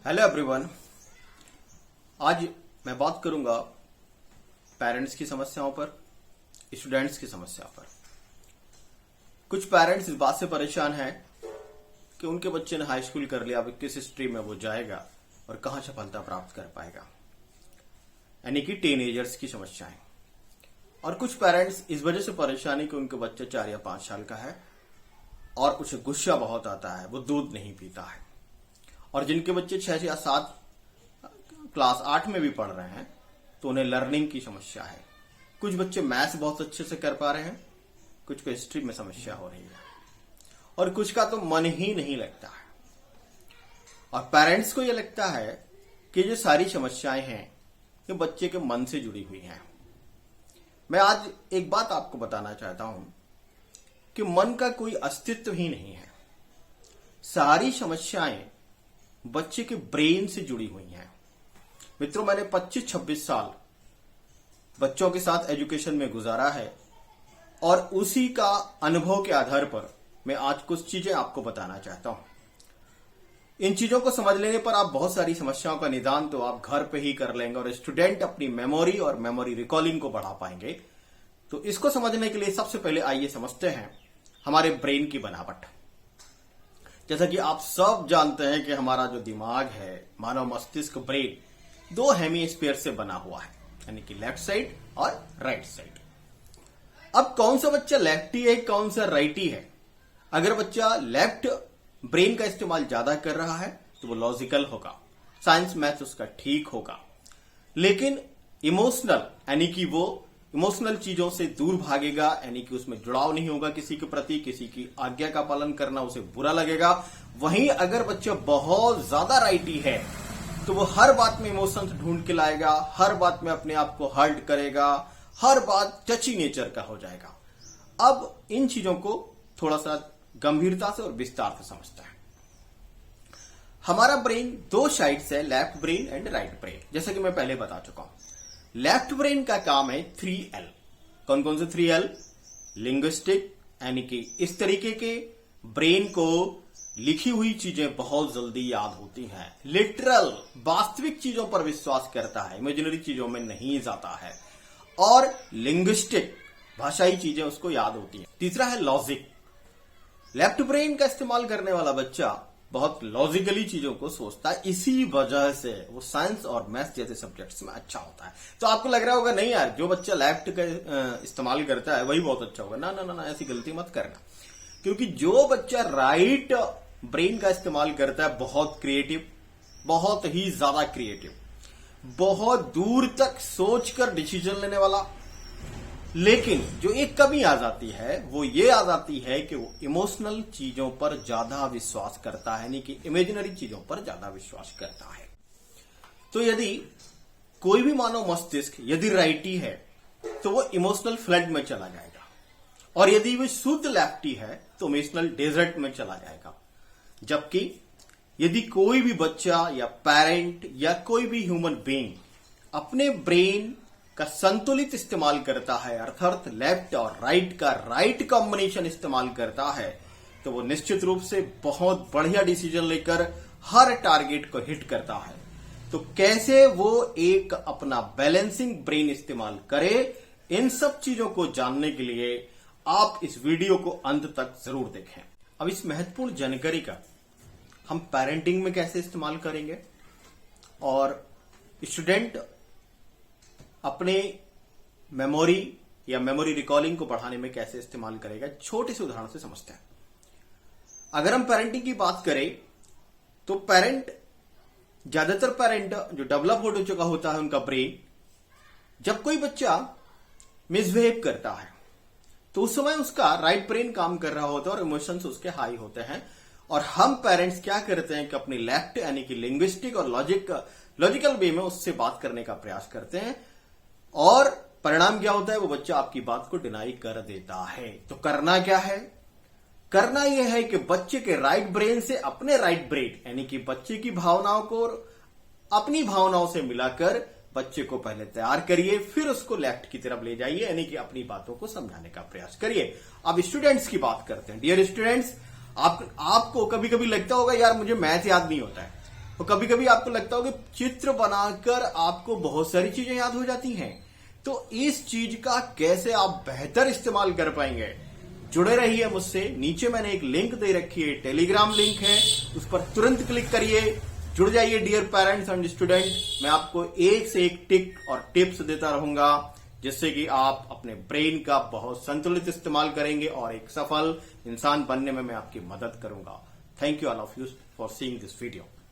Hello everyone. आज मैं बात करूंगा पेरेंट्स की समस्याओं पर, स्टूडेंट्स की समस्या पर। कुछ पेरेंट्स इस बात से परेशान हैं कि उनके बच्चे ने हाई स्कूल कर लिया, अब किस स्ट्रीम में वो जाएगा और कहां सफलता प्राप्त कर पाएगा, यानी कि टीनेजर्स की समस्याएं। और कुछ पेरेंट्स इस वजह से परेशान है कि उनके बच्चे 4 या 5 साल का है और उसे गुस्सा बहुत आता है, वो दूध नहीं पीता है। और जिनके बच्चे 6 या 7 क्लास 8 में भी पढ़ रहे हैं तो उन्हें लर्निंग की समस्या है। कुछ बच्चे मैथ्स बहुत अच्छे से कर पा रहे हैं, कुछ को हिस्ट्री में समस्या हो रही है और कुछ का तो मन ही नहीं लगता है। और पेरेंट्स को यह लगता है कि ये सारी समस्याएं हैं ये बच्चे के मन से जुड़ी हुई हैं। मैं आज एक बात आपको बताना चाहता हूं कि मन का कोई अस्तित्व ही नहीं है। सारी समस्याएं बच्चे के ब्रेन से जुड़ी हुई हैं। मित्रों, मैंने 25-26 साल बच्चों के साथ एजुकेशन में गुजारा है और उसी का अनुभव के आधार पर मैं आज कुछ चीजें आपको बताना चाहता हूं। इन चीजों को समझ लेने पर आप बहुत सारी समस्याओं का निदान तो आप घर पे ही कर लेंगे और स्टूडेंट अपनी मेमोरी और मेमोरी रिकॉलिंग को बढ़ा पाएंगे। तो इसको समझने के लिए सबसे पहले आइए समझते हैं हमारे ब्रेन की बनावट। जैसा कि आप सब जानते हैं कि हमारा जो दिमाग है, मानव मस्तिष्क, ब्रेन 2 हेमीस्फीयर से बना हुआ है, यानी कि लेफ्ट साइड और राइट साइड। अब कौन सा बच्चा लेफ्टी है, कौन सा राइटी है? अगर बच्चा लेफ्ट ब्रेन का इस्तेमाल ज्यादा कर रहा है तो वो लॉजिकल होगा, साइंस मैथ्स उसका ठीक होगा। लेकिन इमोशनल, यानी कि वो इमोशनल चीजों से दूर भागेगा, यानी कि उसमें जुड़ाव नहीं होगा किसी के प्रति, किसी की आज्ञा का पालन करना उसे बुरा लगेगा। वहीं अगर बच्चा बहुत ज्यादा राइटी है तो वो हर बात में इमोशंस ढूंढ के लाएगा, हर बात में अपने आप को हर्ट करेगा, हर बात टची नेचर का हो जाएगा। अब इन चीजों को थोड़ा सा गंभीरता से और विस्तार से समझते हैं। हमारा ब्रेन 2 साइड्स है, left brain and right brain. जैसा कि मैं पहले बता चुका हूं, लेफ्ट ब्रेन का काम है 3L। कौन कौन से 3L? लिंग्विस्टिक, यानी कि इस तरीके के ब्रेन को लिखी हुई चीजें बहुत जल्दी याद होती हैं। लिटरल, वास्तविक चीजों पर विश्वास करता है, इमेजिनरी चीजों में नहीं जाता है। और लिंग्विस्टिक, भाषाई चीजें उसको याद होती हैं। तीसरा है लॉजिक। लेफ्ट ब्रेन का इस्तेमाल करने वाला बच्चा बहुत लॉजिकली चीजों को सोचता है, इसी वजह से वो साइंस और मैथ्स जैसे सब्जेक्ट्स में अच्छा होता है। तो आपको लग रहा होगा नहीं यार, जो बच्चा लेफ्ट का इस्तेमाल करता है वही बहुत अच्छा होगा। ना ना ना ना, ऐसी गलती मत करना। क्योंकि जो बच्चा राइट ब्रेन का इस्तेमाल करता है बहुत क्रिएटिव, बहुत ही ज्यादा क्रिएटिव, बहुत दूर तक सोचकर डिसीजन लेने वाला। लेकिन जो एक कमी आ जाती है वो ये आ जाती है कि वो इमोशनल चीजों पर ज्यादा विश्वास करता है, यानी कि इमेजिनरी चीजों पर ज्यादा विश्वास करता है। तो यदि कोई भी मानव मस्तिष्क यदि राइटी है तो वो इमोशनल फ्लड में चला जाएगा, और यदि वो शुद्ध लेफ्टी है तो इमोशनल डेजर्ट में चला जाएगा। जबकि यदि कोई भी बच्चा या पेरेंट या कोई भी ह्यूमन बीइंग अपने ब्रेन का संतुलित इस्तेमाल करता है, अर्थात लेफ्ट और राइट का राइट कॉम्बिनेशन इस्तेमाल करता है, तो वो निश्चित रूप से बहुत बढ़िया डिसीजन लेकर हर टारगेट को हिट करता है। तो कैसे वो एक अपना बैलेंसिंग ब्रेन इस्तेमाल करे, इन सब चीजों को जानने के लिए आप इस वीडियो को अंत तक जरूर देखें। अब इस महत्वपूर्ण जानकारी का हम पेरेंटिंग में कैसे इस्तेमाल करेंगे और स्टूडेंट अपने मेमोरी या मेमोरी रिकॉलिंग को बढ़ाने में कैसे इस्तेमाल करेगा, छोटे से उदाहरण से समझते हैं। अगर हम पेरेंटिंग की बात करें तो ज्यादातर पेरेंट जो डेवलप हो चुका होता है उनका ब्रेन, जब कोई बच्चा मिसबिहेव करता है तो उस समय उसका राइट ब्रेन काम कर रहा होता है और इमोशंस उसके हाई होते हैं। और हम पेरेंट्स क्या करते हैं कि अपनी लेफ्ट, यानी कि लिंग्विस्टिक और लॉजिकल वे में उससे बात करने का प्रयास करते हैं, और परिणाम क्या होता है, वो बच्चा आपकी बात को डिनाई कर देता है। तो करना क्या है? करना यह है कि बच्चे के राइट ब्रेन से अपने राइट ब्रेन, यानी कि बच्चे की भावनाओं को अपनी भावनाओं से मिलाकर बच्चे को पहले तैयार करिए, फिर उसको लेफ्ट की तरफ ले जाइए, यानी कि अपनी बातों को समझाने का प्रयास करिए। अब स्टूडेंट्स की बात करते हैं। डियर स्टूडेंट्स, आपको कभी कभी लगता होगा यार मुझे मैथ याद नहीं होता है, और कभी कभी आपको लगता हो कि चित्र बनाकर आपको बहुत सारी चीजें याद हो जाती हैं, तो इस चीज का कैसे आप बेहतर इस्तेमाल कर पाएंगे, जुड़े रहिए मुझसे। नीचे मैंने एक लिंक दे रखी है, टेलीग्राम लिंक है, उस पर तुरंत क्लिक करिए, जुड़ जाइए डियर पेरेंट्स एंड स्टूडेंट। मैं आपको एक से एक टिक और टिप्स देता रहूंगा, जिससे कि आप अपने ब्रेन का बहुत संतुलित इस्तेमाल करेंगे और एक सफल इंसान बनने में मैं आपकी मदद करूंगा। Thank you all of you for seeing this video.